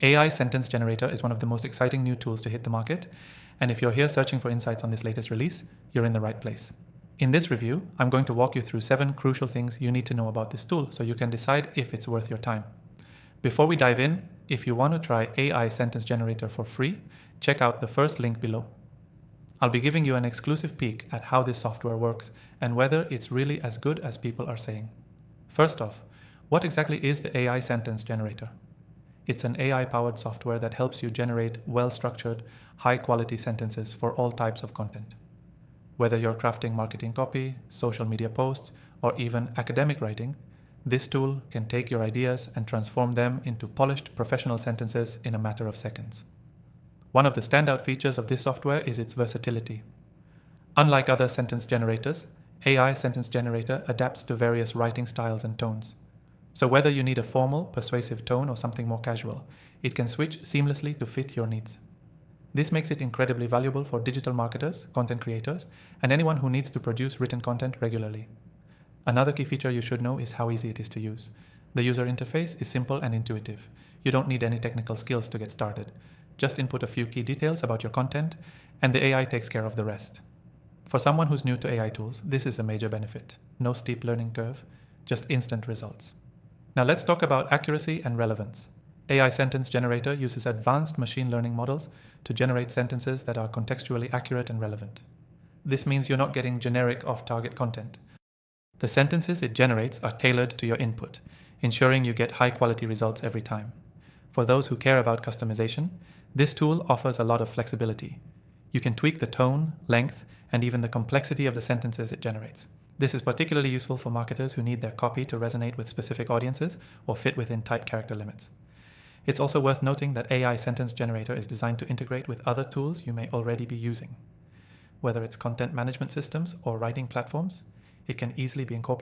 AI Sentence Generator is one of the most exciting new tools to hit the market, and if you're here searching for insights on this latest release, you're in the right place. In this review, I'm going to walk you through 7 crucial things you need to know about this tool so you can decide if it's worth your time. Before we dive in, if you want to try AI Sentence Generator for free, check out the first link below. I'll be giving you an exclusive peek at how this software works and whether it's really as good as people are saying. First off, what exactly is the AI Sentence Generator? It's an AI-powered software that helps you generate well-structured, high-quality sentences for all types of content. Whether you're crafting marketing copy, social media posts, or even academic writing, this tool can take your ideas and transform them into polished professional sentences in a matter of seconds. One of the standout features of this software is its versatility. Unlike other sentence generators, AI Sentence Generator adapts to various writing styles and tones. So whether you need a formal, persuasive tone or something more casual, it can switch seamlessly to fit your needs. This makes it incredibly valuable for digital marketers, content creators, and anyone who needs to produce written content regularly. Another key feature you should know is how easy it is to use. The user interface is simple and intuitive. You don't need any technical skills to get started. Just input a few key details about your content, and the AI takes care of the rest. For someone who's new to AI tools, this is a major benefit. No steep learning curve, just instant results. Now let's talk about accuracy and relevance. AI Sentence Generator uses advanced machine learning models to generate sentences that are contextually accurate and relevant. This means you're not getting generic off-target content. The sentences it generates are tailored to your input, ensuring you get high-quality results every time. For those who care about customization, this tool offers a lot of flexibility. You can tweak the tone, length, and even the complexity of the sentences it generates. This is particularly useful for marketers who need their copy to resonate with specific audiences or fit within tight character limits. It's also worth noting that AI Sentence Generator is designed to integrate with other tools you may already be using. Whether it's content management systems or writing platforms, it can easily be incorporated